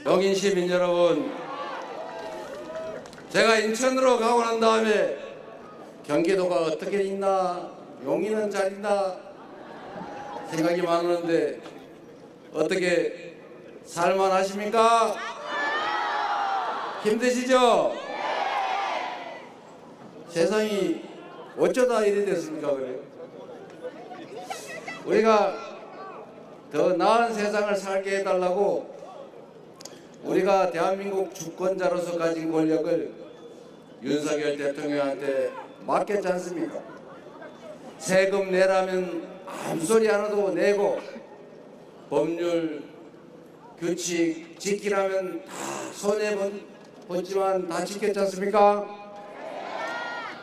용인 시민 여러분, 제가 인천으로 가고 난 다음에 경기도가 어떻게 있나, 용인은 잘 있나 생각이 많았는데 어떻게 살만하십니까? 힘드시죠? 세상이 어쩌다 이래 됐습니까? 그래요? 우리가 더 나은 세상을 살게 해달라고 우리가 대한민국 주권자로서 가진 권력을 윤석열 대통령한테 맡겼지 않습니까? 세금 내라면 아무 소리 안 해도 내고, 법률 규칙 지키라면 다 손해봤지만 다 지켰지 않습니까?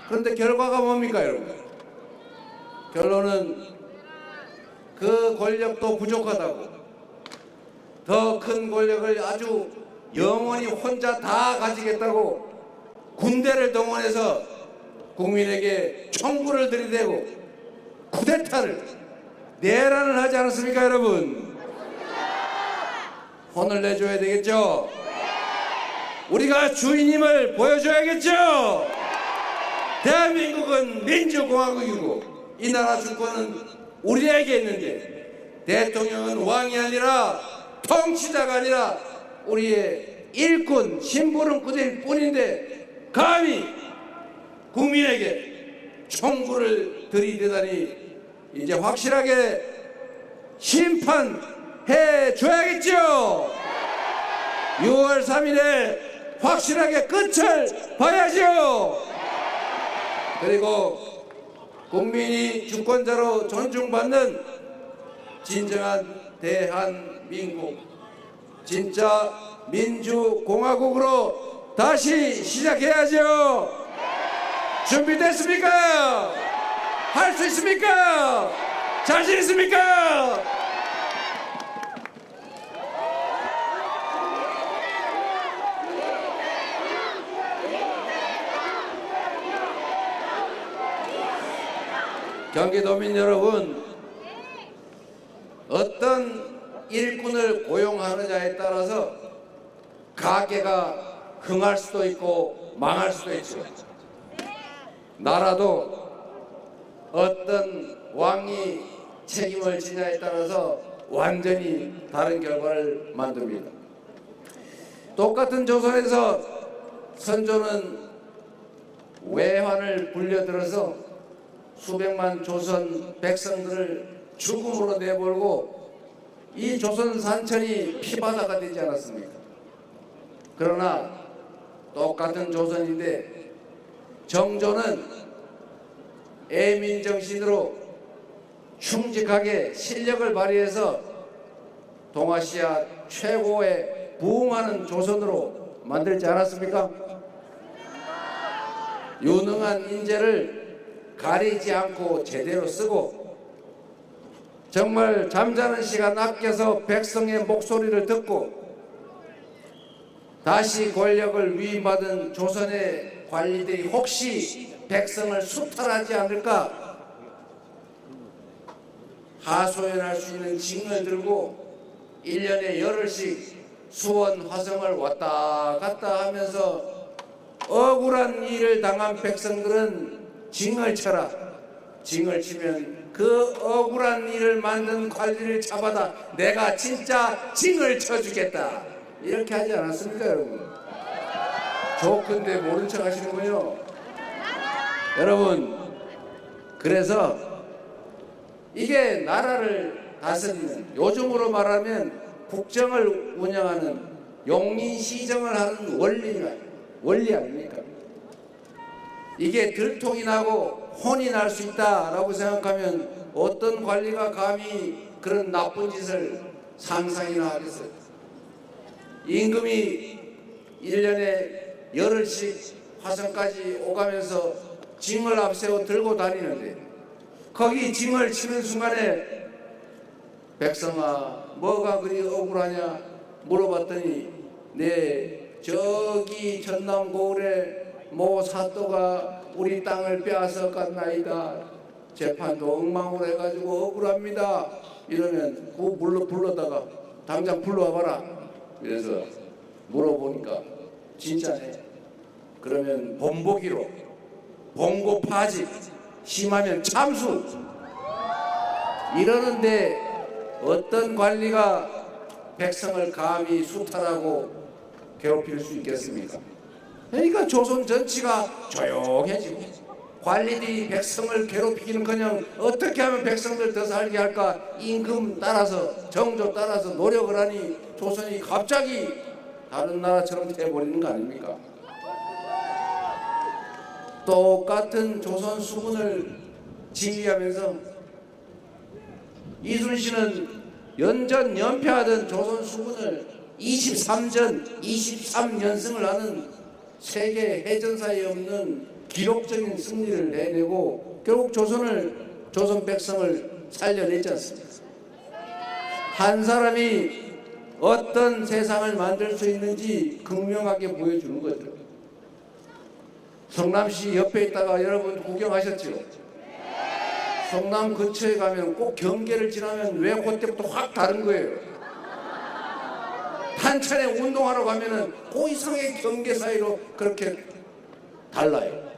그런데 결과가 뭡니까, 여러분? 결론은 그 권력도 부족하다고, 더 큰 권력을 아주 영원히 혼자 다 가지겠다고 군대를 동원해서 국민에게 총구를 들이대고 쿠데타를 내란을 하지 않았습니까, 여러분? 혼을 내줘야 되겠죠? 우리가 주인임을 보여줘야겠죠? 대한민국은 민주공화국이고 이 나라 주권은 우리에게 있는데, 대통령은 왕이 아니라 통치자가 아니라 우리의 일꾼, 심부름꾼일 뿐인데 감히 국민에게 총구를 들이대다니 이제 확실하게 심판해 줘야겠죠. 6월 3일에 확실하게 끝을 봐야죠. 그리고 국민이 주권자로 존중받는 진정한 대한민국, 진짜 민주공화국으로 다시 시작해야죠. 준비됐습니까? 할 수 있습니까? 자신 있습니까? 경기도민 여러분, 어떤 일꾼을 고용하느냐에 따라서 가게가 흥할 수도 있고 망할 수도 있죠. 나라도 어떤 왕이 책임을 지냐에 따라서 완전히 다른 결과를 만듭니다. 똑같은 조선에서 선조는 외환을 불려들어서 수백만 조선 백성들을 죽음으로 내몰고 이 조선 산천이 피바다가 되지 않았습니까? 그러나 똑같은 조선인데 정조는 애민정신으로 충직하게 실력을 발휘해서 동아시아 최고의 부흥하는 조선으로 만들지 않았습니까? 유능한 인재를 가리지 않고 제대로 쓰고, 정말 잠자는 시간 아껴서 백성의 목소리를 듣고 다시 권력을 위임받은 조선의 관리들이 혹시 백성을 수탈하지 않을까 하소연할 수 있는 징을 들고 1년에 열흘씩 수원 화성을 왔다 갔다 하면서 억울한 일을 당한 백성들은 징을 쳐라, 징을 치면 그 억울한 일을 만든 관리를 잡아다 내가 진짜 징을 쳐주겠다, 이렇게 하지 않았습니까, 여러분? 좋건데 모른 척 하시는군요. 여러분, 그래서 이게 나라를 다스리는, 요즘으로 말하면 국정을 운영하는, 용인시정을 하는 원리 아닙니까? 이게 들통이 나고 혼이 날 수 있다라고 생각하면 어떤 관리가 감히 그런 나쁜 짓을 상상이나 하겠어요? 임금이 1년에 열흘씩 화성까지 오가면서 징을 앞세워 들고 다니는데, 거기 징을 치는 순간에 백성아 뭐가 그리 억울하냐 물어봤더니, 네 저기 전남 고을에 모 사또가 우리 땅을 빼앗아갔나이다, 재판도 엉망으로 해가지고 억울합니다, 이러면 그 불러다가 당장 불러와봐라. 그래서 물어보니까 진짜네. 그러면 본보기로 봉고 파지, 심하면 참수. 이러는데 어떤 관리가 백성을 감히 수탈하고 괴롭힐 수 있겠습니까? 그러니까 조선 전체가 조용해지고 관리들이 백성을 괴롭히기는커녕 어떻게 하면 백성들 더 살게 할까 임금 따라서 정조 따라서 노력을 하니 조선이 갑자기 다른 나라처럼 돼버리는 거 아닙니까? 똑같은 조선 수군을 지휘하면서 이순신은 연전 연패하던 조선 수군을 23연승을 하는 세계 해전사에 없는 기록적인 승리를 내내고 결국 조선 백성을 살려냈지 않습니까? 한 사람이 어떤 세상을 만들 수 있는지 극명하게 보여주는 거죠. 성남시 옆에 있다가 여러분 구경하셨죠? 성남 근처에 가면 꼭 경계를 지나면 왜 그때부터 확 다른 거예요. 한찬에 운동하러 가면은 그 이상의 경계 사이로 그렇게 달라요.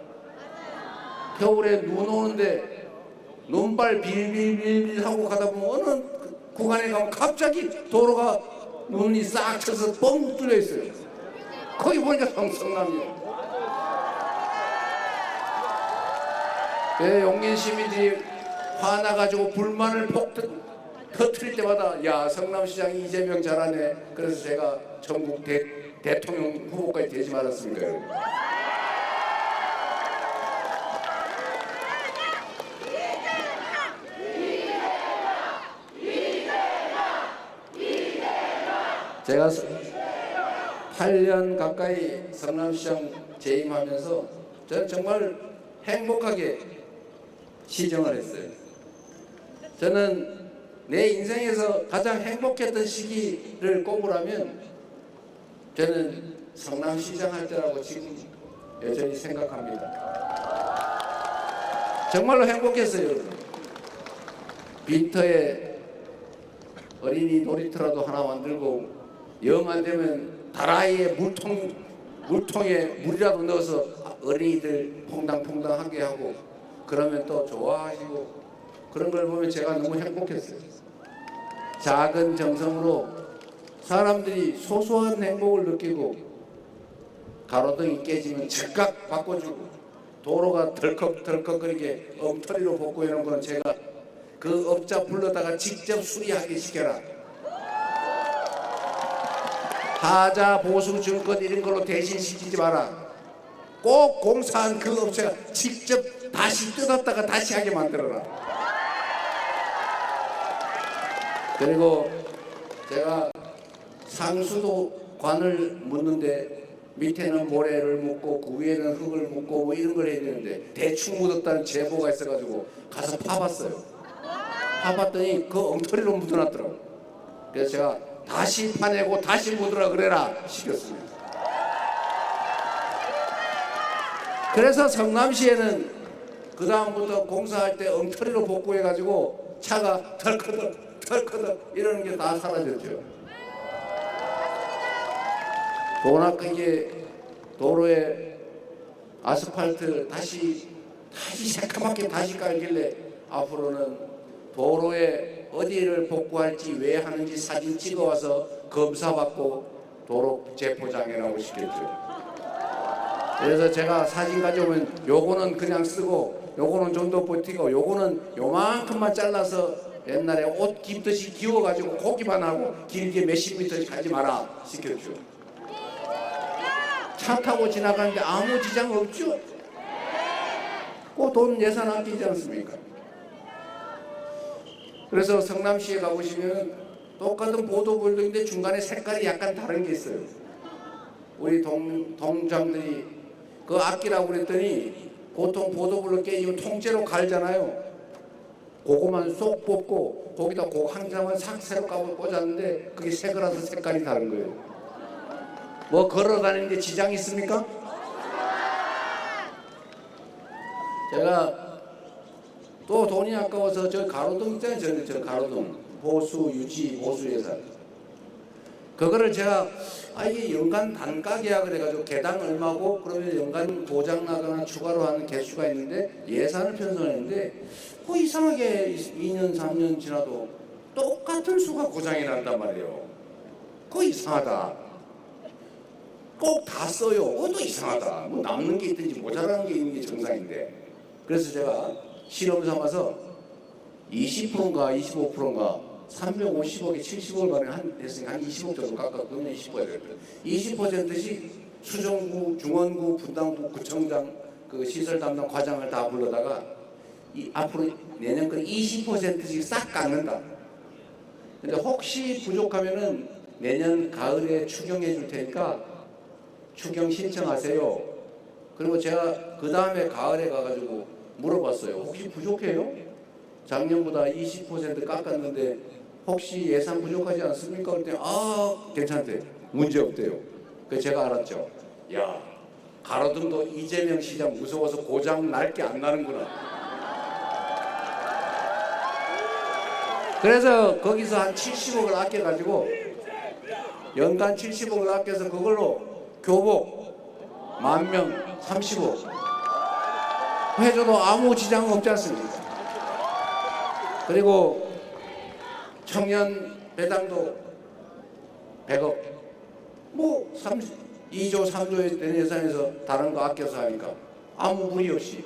겨울에 눈 오는데 눈발 빌빌빌 하고 가다 보면 어느 구간에 가면 갑자기 도로가 눈이 싹 쳐서 뻥 뚫려 있어요. 거기 보니까 성남이에요. 용인 시민들이 화나가지고 불만을 터뜨릴 때마다 야 성남시장이 이재명 잘하네. 그래서 제가 전국 대통령 후보까지 되지 말았습니까? 여러분. 제가 8년 가까이 성남시장 재임하면서 저는 정말 행복하게 시정을 했어요. 저는 내 인생에서 가장 행복했던 시기를 꼽으라면 저는 성남시장 할 때라고 지금 여전히 생각합니다. 정말로 행복했어요. 빈터에 어린이 놀이터라도 하나 만들고 영 안 되면 다라이에 물통에 물이라도 넣어서 어린이들 퐁당퐁당하게 하고 그러면 또 좋아하시고 그런 걸 보면 제가 너무 행복했어요. 작은 정성으로 사람들이 소소한 행복을 느끼고 가로등이 깨지면 즉각 바꿔주고 도로가 덜컥덜컥거리게 엉터리로 볶고 이런 거는 제가 그 업자 불러다가 직접 수리하게 시켜라. 하자 보수 증권 이런 걸로 대신 시키지 마라. 꼭 공사한 그 업체가 직접 다시 뜯었다가 다시 하게 만들어라. 그리고 제가 상수도관을 묻는데 밑에는 모래를 묻고 그 위에는 흙을 묻고 뭐 이런 걸 해야 되는데 대충 묻었다는 제보가 있어가지고 가서 파봤어요. 파봤더니 그 엉터리로 묻어놨더라고요. 그래서 제가 다시 파내고 다시 묻으라 그래라 시켰습니다. 그래서 성남시에는 그 다음부터 공사할 때 엉터리로 복구해가지고 차가 덜커덕 이러는 게 다 사라졌죠. 돈 아끼게 도로에 아스팔트 다시 새까맣게 다시 깔길래 앞으로는 도로에 어디를 복구할지 왜 하는지 사진 찍어와서 검사받고 도로 재포장해라고 시켰죠. 그래서 제가 사진 가져오면 요거는 그냥 쓰고 요거는 좀 더 버티고 요거는 요만큼만 잘라서 옛날에 옷 깁듯이 기워가지고 고기만 하고 길게 몇십 미터씩 가지 마라 시켰죠. 차 타고 지나가는데 아무 지장 없죠. 그 돈 예산 아끼지 않습니까? 그래서 성남시에 가보시면 똑같은 보도블록인데 중간에 색깔이 약간 다른 게 있어요. 우리 동장들이 그 아끼라고 그랬더니 보통 보도블록 깨지면 통째로 갈잖아요. 그거만 쏙 뽑고 거기다 그 한 장만 싹 새로 꽂았는데 그게 새 거라서 색깔이 다른 거예요. 뭐 걸어 다니는데 지장이 있습니까? 제가 또 돈이 아까워서 저 가로등 있잖아요. 저 가로등 보수 유지 보수 예산 그거를 제가 이게 연간 단가 계약을 해가지고 개당 얼마고 그러면 연간 보장 나거나 추가로 하는 개수가 있는데 예산을 편성했는데 그 이상하게 2년 3년 지나도 똑같은 수가 고장이 난단 말이에요. 그거 이상하다. 꼭 다 써요. 그것도 이상하다. 뭐 남는 게 있든지 모자라는 게 있는 게 정상인데. 그래서 제가 실험 삼아서 20%인가 25%인가 350억에 70억을 발행했으니까 한 20억 정도 깎았거든요. 20%씩 수정구, 중원구, 분당구, 구청장, 그 시설 담당 과장을 다 불러다가 앞으로 내년까지 20%씩 싹 깎는다. 근데 혹시 부족하면은 내년 가을에 추경해 줄 테니까 추경 신청하세요. 그리고 제가 그 다음에 가을에 가가지고 물어봤어요. 혹시 부족해요? 작년보다 20% 깎았는데 혹시 예산 부족하지 않습니까? 그랬더니 괜찮대요. 문제 없대요. 그래서 제가 알았죠. 야, 가로등도 이재명 시장 무서워서 고장 날 게 안 나는구나. 그래서 거기서 한 70억을 아껴가지고 연간 70억을 아껴서 그걸로 교복 10,000명 30억 해줘도 아무 지장 없지 않습니까? 그리고 청년 배당도 100억 뭐 2조 3조에 되는 예산에서 다른 거 아껴서 하니까 아무 무리 없이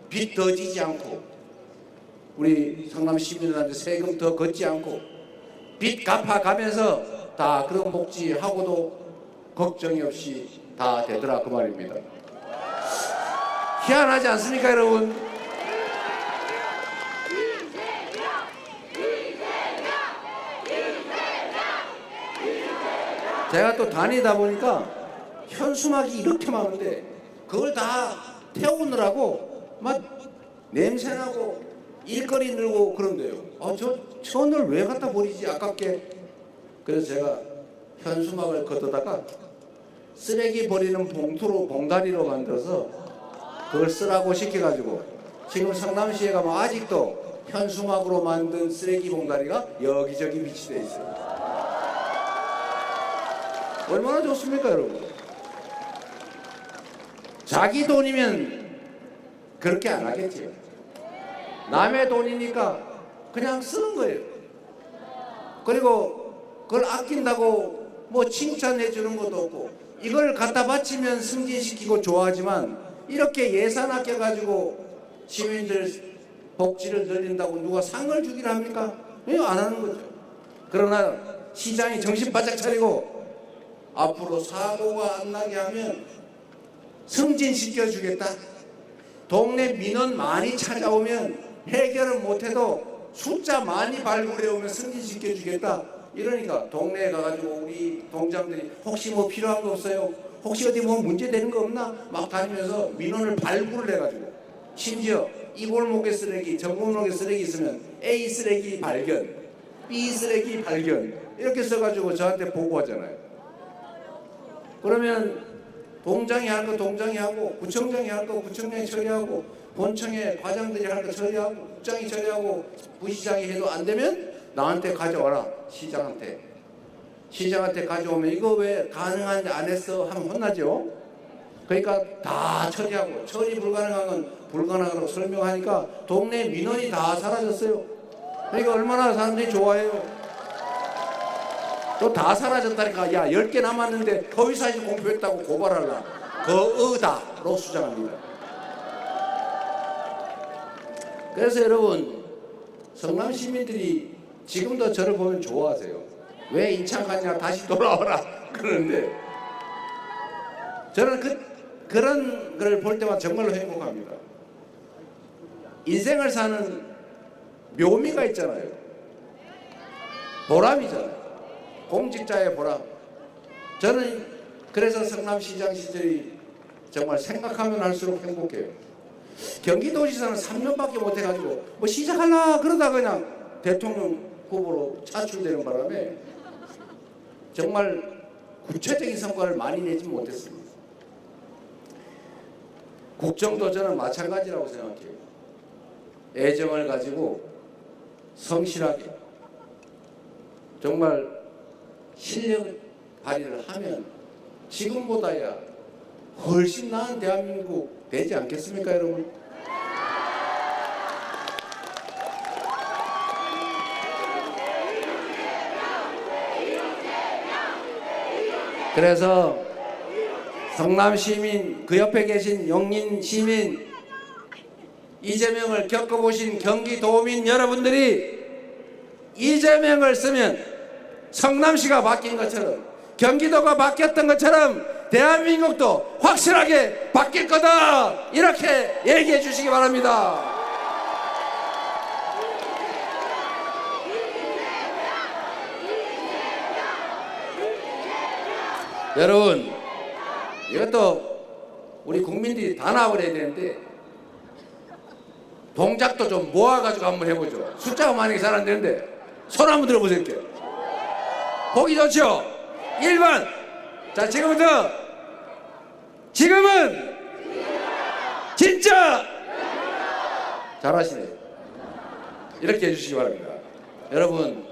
빚 더 지지 않고 우리 성남 시민들한테 세금 더 걷지 않고 빚 갚아가면서 다 그런 복지하고도 걱정이 없이 다 되더라 그 말입니다. 희한하지 않습니까 여러분? 제가 또 다니다 보니까 현수막이 이렇게 많은데 그걸 다 태우느라고 막 냄새나고 일거리 늘고 그런데요. 저 천을 왜 갖다 버리지 아깝게. 그래서 제가 현수막을 걷어다가 쓰레기 버리는 봉다리로 만들어서 그걸 쓰라고 시켜가지고 지금 성남시에 가면 아직도 현수막으로 만든 쓰레기 봉다리가 여기저기 비치되어 있어요. 얼마나 좋습니까 여러분? 자기 돈이면 그렇게 안 하겠지요. 남의 돈이니까 그냥 쓰는 거예요. 그리고 그걸 아낀다고 뭐 칭찬해 주는 것도 없고 이걸 갖다 바치면 승진시키고 좋아하지만 이렇게 예산 아껴가지고 시민들 복지를 늘린다고 누가 상을 주기를 합니까? 왜 안 하는 거죠? 그러나 시장이 정신 바짝 차리고 앞으로 사고가 안 나게 하면 승진시켜 주겠다. 동네 민원 많이 찾아오면 해결은 못해도 숫자 많이 발굴해 오면 승진시켜 주겠다. 이러니까 동네에 가가지고 우리 동장들이 혹시 뭐 필요한 거 없어요? 혹시 어디 뭐 문제 되는 거 없나? 막 다니면서 민원을 발굴을 해가지고 심지어 이 골목에 쓰레기, 저 골목에 쓰레기 있으면 A 쓰레기 발견, B 쓰레기 발견 이렇게 써가지고 저한테 보고하잖아요. 그러면 동장이 할 거 동장이 하고 구청장이 할 거 구청장이 처리하고 본청의 과장들이 할 거 처리하고 국장이 처리하고 부시장이 해도 안 되면 나한테 가져와라. 시장한테 가져오면 이거 왜 가능한데 안 했어 하면 혼나죠. 그러니까 다 처리하고 처리 불가능한 건 불가능하다고 설명하니까 동네 민원이 다 사라졌어요. 그러니까 얼마나 사람들이 좋아해요. 또 다 사라졌다니까. 야 10개 남았는데 허위사실 공표했다고 고발하라. 거의다로 수정합니다. 그래서 여러분 성남 시민들이 지금도 저를 보면 좋아하세요. 왜 인천 갔냐 다시 돌아오라 그러는데 저는 그런 걸 볼 때마다 정말로 행복합니다. 인생을 사는 묘미가 있잖아요. 보람이잖아요. 공직자의 보람. 저는 그래서 성남시장 시절이 정말 생각하면 할수록 행복해요. 경기도지사는 3년밖에 못해가지고 뭐 시작하려 그러다 그냥 대통령 후보로 차출되는 바람에 정말 구체적인 성과를 많이 내지 못했습니다. 국정도 저는 마찬가지라고 생각해요. 애정을 가지고 성실하게 정말 발휘를 하면 지금보다야 훨씬 나은 대한민국 되지 않겠습니까, 여러분? 그래서 성남 시민, 그 옆에 계신 용인 시민, 이재명을 겪어보신 경기도민 여러분들이 이재명을 쓰면 성남시가 바뀐 것처럼, 경기도가 바뀌었던 것처럼 대한민국도 확실하게 바뀔 거다, 이렇게 얘기해 주시기 바랍니다. 여러분, 이것도 우리 국민들이 다 나와버려야 되는데 동작도 좀 모아가지고 한번 해보죠. 숫자가 많이 잘 안 되는데 손 한번 들어보세요. 이렇게. 보기 좋죠? 1번. 자, 지금부터, 지금은 진짜 잘하시네요. 이렇게 해주시기 바랍니다. 여러분,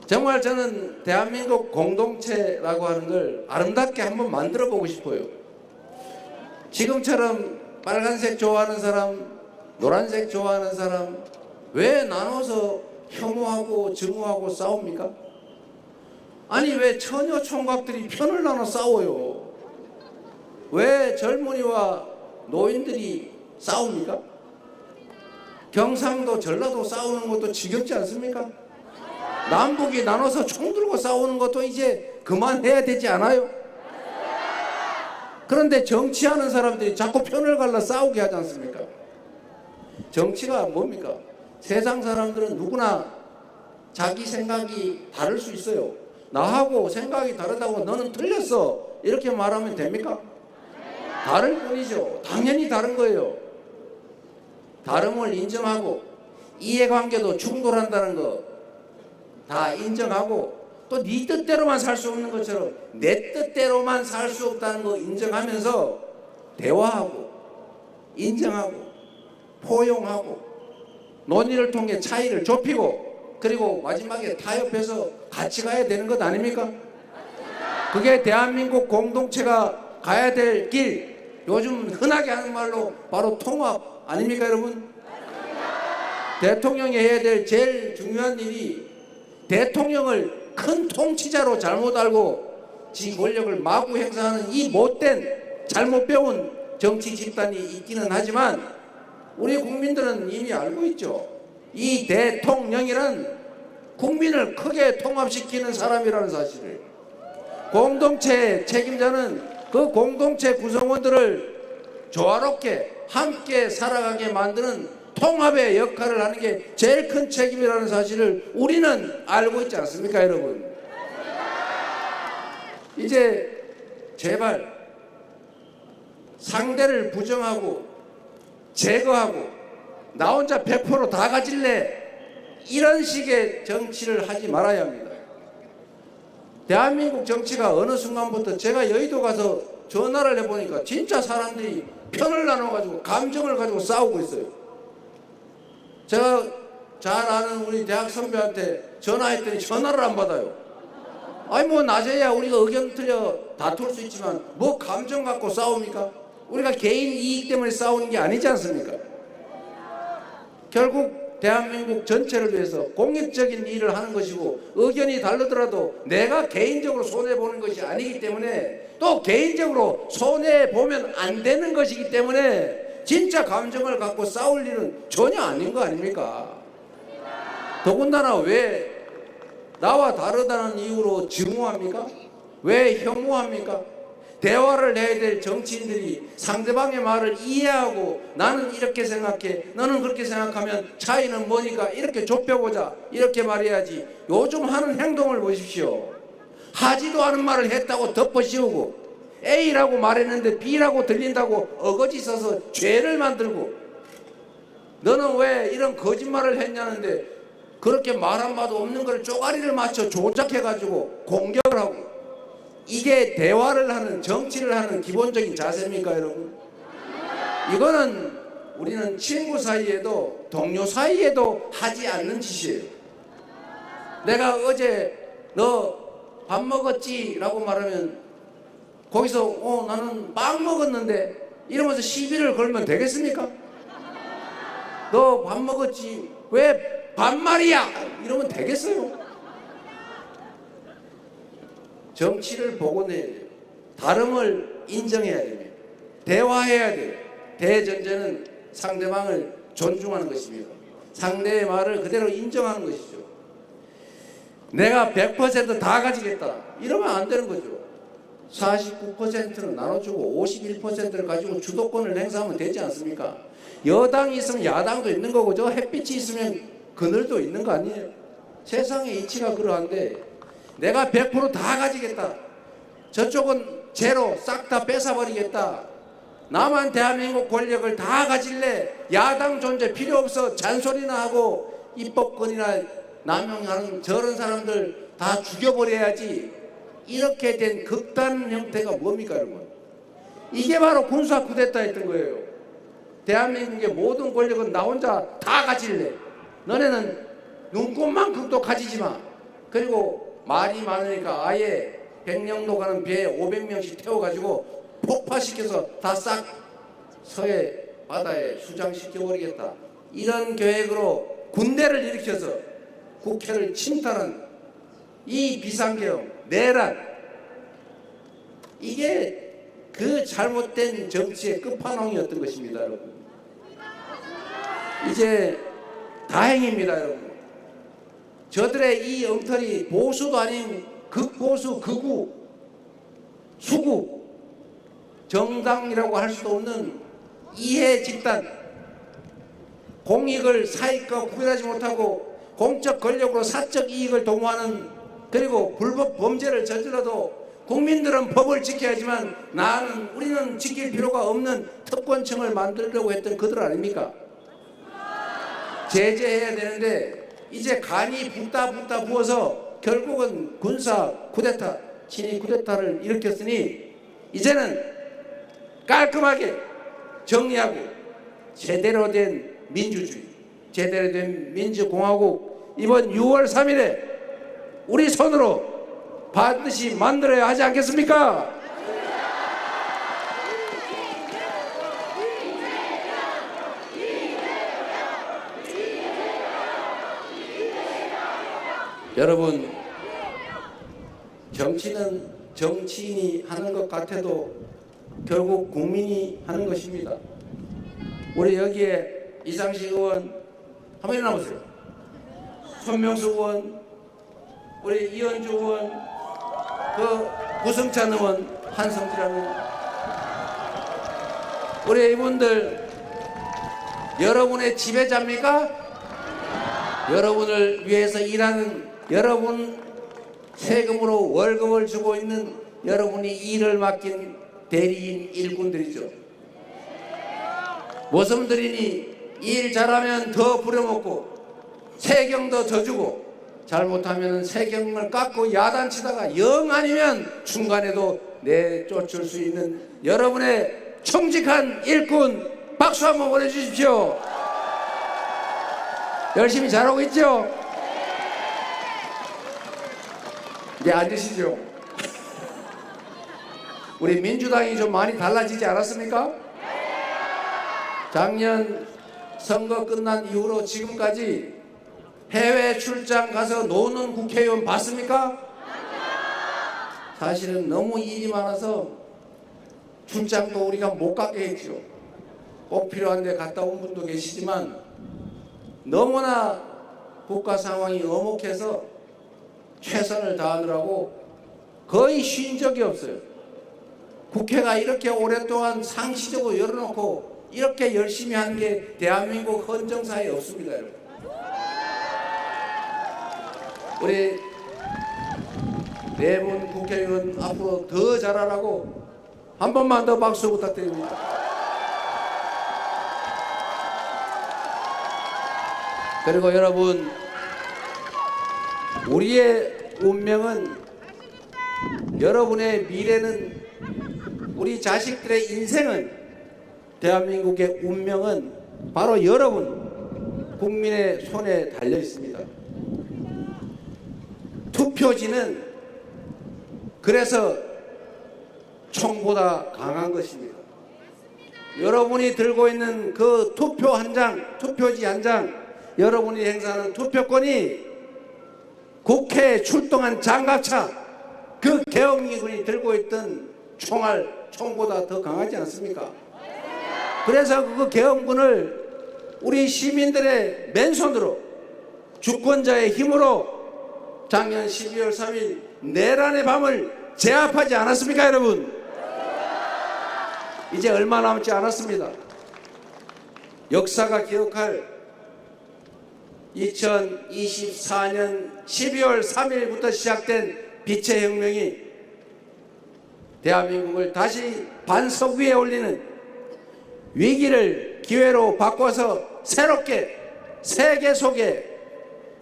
정말 저는 대한민국 공동체라고 하는 걸 아름답게 한번 만들어 보고 싶어요. 지금처럼 빨간색 좋아하는 사람, 노란색 좋아하는 사람, 왜 나눠서 혐오하고 증오하고 싸웁니까? 아니, 왜 처녀 총각들이 편을 나눠 싸워요? 왜 젊은이와 노인들이 싸웁니까? 경상도, 전라도 싸우는 것도 지겹지 않습니까? 남북이 나눠서 총 들고 싸우는 것도 이제 그만해야 되지 않아요? 그런데 정치하는 사람들이 자꾸 편을 갈라 싸우게 하지 않습니까? 정치가 뭡니까? 세상 사람들은 누구나 자기 생각이 다를 수 있어요. 나하고 생각이 다르다고 너는 틀렸어, 이렇게 말하면 됩니까? 다를 뿐이죠. 당연히 다른 거예요. 다름을 인정하고 이해관계도 충돌한다는 거 다 인정하고, 또 네 뜻대로만 살 수 없는 것처럼 내 뜻대로만 살 수 없다는 거 인정하면서 대화하고 인정하고 포용하고 논의를 통해 차이를 좁히고, 그리고 마지막에 타협해서 같이 가야 되는 것 아닙니까? 그게 대한민국 공동체가 가야 될 길, 요즘 흔하게 하는 말로 바로 통합 아닙니까, 여러분? 대통령이 해야 될 제일 중요한 일이 대통령을 큰 통치자로 잘못 알고 지 권력을 마구 행사하는 이 못된, 잘못 배운 정치 집단이 있기는 하지만 우리 국민들은 이미 알고 있죠. 이 대통령이란 국민을 크게 통합시키는 사람이라는 사실을. 공동체의 책임자는 그 공동체 구성원들을 조화롭게 함께 살아가게 만드는 통합의 역할을 하는 게 제일 큰 책임이라는 사실을 우리는 알고 있지 않습니까, 여러분? 이제 제발 상대를 부정하고 제거하고 나 혼자 100% 가질래, 이런 식의 정치를 하지 말아야 합니다. 대한민국 정치가 어느 순간부터, 제가 여의도 가서 전화를 해보니까 진짜 사람들이 편을 나눠가지고 감정을 가지고 싸우고 있어요. 제가 잘 아는 우리 대학 선배한테 전화했더니 전화를 안 받아요. 아니 뭐 낮에야 우리가 의견 틀려 다툴 수 있지만 뭐 감정 갖고 싸웁니까? 우리가 개인 이익 때문에 싸우는 게 아니지 않습니까? 결국 대한민국 전체를 위해서 공익적인 일을 하는 것이고, 의견이 다르더라도 내가 개인적으로 손해보는 것이 아니기 때문에, 또 개인적으로 손해보면 안 되는 것이기 때문에 진짜 감정을 갖고 싸울 일은 전혀 아닌 거 아닙니까? 더군다나 왜 나와 다르다는 이유로 증오합니까? 왜 혐오합니까? 대화를 해야 될 정치인들이 상대방의 말을 이해하고, 나는 이렇게 생각해, 너는 그렇게 생각하면 차이는 뭐니까 이렇게 좁혀보자, 이렇게 말해야지. 요즘 하는 행동을 보십시오. 하지도 않은 말을 했다고 덮어씌우고, A라고 말했는데 B라고 들린다고 어거지 써서 죄를 만들고, 너는 왜 이런 거짓말을 했냐는데 그렇게 말 한마디 없는 걸 쪼가리를 맞춰 조작해가지고 공격을 하고. 이게 대화를 하는, 정치를 하는 기본적인 자세입니까, 여러분? 이거는 우리는 친구 사이에도 동료 사이에도 하지 않는 짓이에요. 내가 어제 너 밥 먹었지? 라고 말하면 거기서 나는 빵 먹었는데 이러면서 시비를 걸면 되겠습니까? 너 밥 먹었지? 왜 반말이야? 이러면 되겠어요? 정치를 복원해야 돼요. 다름을 인정해야 됩니다. 대화해야 돼요. 대전제는 상대방을 존중하는 것입니다. 상대의 말을 그대로 인정하는 것이죠. 내가 100%다 가지겠다 이러면 안 되는 거죠. 49%는 나눠주고 51%를 가지고 주도권을 행사하면 되지 않습니까? 여당이 있으면 야당도 있는 거고 저 햇빛이 있으면 그늘도 있는 거 아니에요? 세상의 이치가 그러한데 내가 100%다 가지겠다, 저쪽은 제로 싹 다 뺏어버리겠다, 나만 대한민국 권력을 다 가질래, 야당 존재 필요 없어, 잔소리나 하고 입법권이나 남용하는 저런 사람들 다 죽여버려야지, 이렇게 된 극단 형태가 뭡니까 여러분? 이게 바로 군사 쿠데타였던 거예요. 대한민국의 모든 권력은 나 혼자 다 가질래, 너네는 눈꽃만큼도 가지지 마. 그리고 말이 많으니까 아예 백령도 가는 배에 500명씩 태워가지고 폭파시켜서 다 싹 서해 바다에 수장시켜버리겠다, 이런 계획으로 군대를 일으켜서 국회를 침탈한 이 비상계엄, 내란, 이게 그 잘못된 정치의 끝판왕이었던 것입니다 여러분. 이제 다행입니다 여러분. 저들의 이 엉터리, 보수도 아닌 극보수, 극우, 수구, 정당이라고 할 수도 없는 이해 집단, 공익을 사익과 구별하지 못하고 공적 권력으로 사적 이익을 도모하는, 그리고 불법 범죄를 저질러도 국민들은 법을 지켜야지만 우리는 지킬 필요가 없는 특권층을 만들려고 했던 그들 아닙니까? 제재해야 되는데 이제 간이 붓다 부어서 결국은 군사 쿠데타, 친위 쿠데타를 일으켰으니 이제는 깔끔하게 정리하고 제대로 된 민주주의, 제대로 된 민주공화국 이번 6월 3일에 우리 손으로 반드시 만들어야 하지 않겠습니까? 여러분, 정치는 정치인이 하는 것 같아도 결국 국민이 하는 것입니다. 우리 여기에 이상식 의원 한번 일어나보세요. 손명수 의원, 우리 이현주 의원, 구성찬 의원, 한성지라는 의원, 우리 이분들 여러분의 지배자입니까? 여러분을 위해서 일하는, 여러분 세금으로 월급을 주고 있는 여러분이 일을 맡긴 대리인 일꾼들이죠. 모섬들이니 일 잘하면 더 부려먹고 세경도 더 주고, 잘못하면 세경을 깎고 야단치다가 영 아니면 중간에도 내쫓을 수 있는 여러분의 청직한 일꾼, 박수 한번 보내주십시오. 열심히 잘하고 있죠? 이제 앉으시죠. 우리 민주당이 좀 많이 달라지지 않았습니까? 작년 선거 끝난 이후로 지금까지 해외 출장 가서 노는 국회의원 봤습니까? 사실은 너무 일이 많아서 출장도 우리가 못 가게 했죠. 꼭 필요한 데 갔다 온 분도 계시지만 너무나 국가 상황이 엄혹해서 최선을 다하느라고 거의 쉰 적이 없어요. 국회가 이렇게 오랫동안 상시적으로 열어놓고 이렇게 열심히 하는 게 대한민국 헌정사에 없습니다 여러분. 우리 네 분 국회의원 앞으로 더 잘하라고 한 번만 더 박수 부탁드립니다. 그리고 여러분, 우리의 운명은, 여러분의 미래는, 우리 자식들의 인생은, 대한민국의 운명은 바로 여러분 국민의 손에 달려 있습니다. 투표지는 그래서 총보다 강한 것입니다. 여러분이 들고 있는 그 투표 한 장, 투표지 한 장, 여러분이 행사하는 투표권이 국회에 출동한 장갑차, 그 계엄기군이 들고 있던 총알, 총보다 더 강하지 않습니까? 그래서 그 계엄군을 우리 시민들의 맨손으로 주권자의 힘으로 작년 12월 3일 내란의 밤을 제압하지 않았습니까, 여러분? 이제 얼마 남지 않았습니다. 역사가 기억할 2024년 12월 3일부터 시작된 빛의 혁명이 대한민국을 다시 반석 위에 올리는 위기를 기회로 바꿔서 새롭게 세계 속에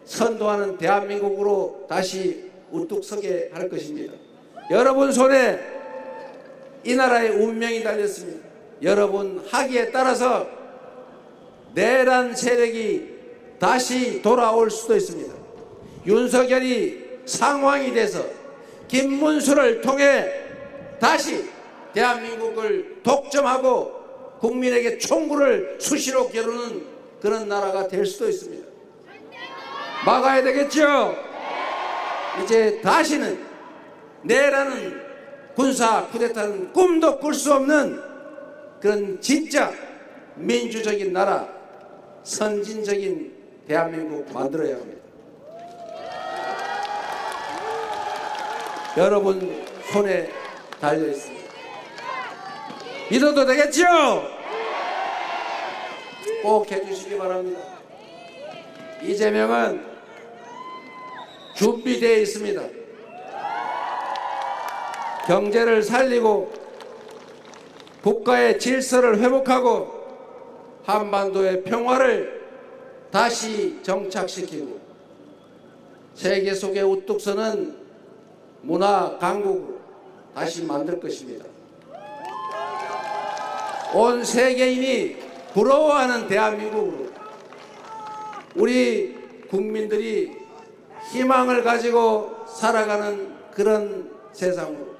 선도하는 대한민국으로 다시 우뚝 서게 할 것입니다. 여러분 손에 이 나라의 운명이 달렸습니다. 여러분 학위에 따라서 내란 세력이 다시 돌아올 수도 있습니다. 윤석열이 상황이 돼서 김문수를 통해 다시 대한민국을 독점하고 국민에게 총구를 수시로 겨루는 그런 나라가 될 수도 있습니다. 막아야 되겠죠? 이제 다시는 내라는 군사 쿠데타는 꿈도 꿀 수 없는 그런 진짜 민주적인 나라, 선진적인 대한민국 만들어야 합니다. 여러분 손에 달려 있습니다. 믿어도 되겠죠? 꼭 해주시기 바랍니다. 이재명은 준비되어 있습니다. 경제를 살리고 국가의 질서를 회복하고 한반도의 평화를 다시 정착시키고 세계 속에 우뚝 서는 문화 강국으로 다시 만들 것입니다. 온 세계인이 부러워하는 대한민국으로 우리 국민들이 희망을 가지고 살아가는 그런 세상으로,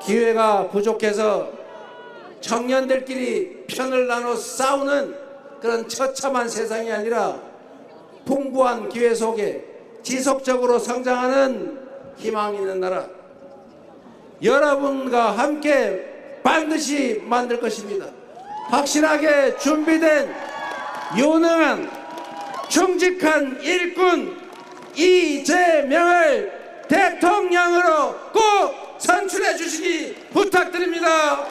기회가 부족해서 청년들끼리 편을 나눠 싸우는 그런 처참한 세상이 아니라 풍부한 기회 속에 지속적으로 성장하는 희망 있는 나라, 여러분과 함께 반드시 만들 것입니다. 확실하게 준비된 유능한 충직한 일꾼 이재명을 대통령으로 꼭 선출해 주시기 부탁드립니다.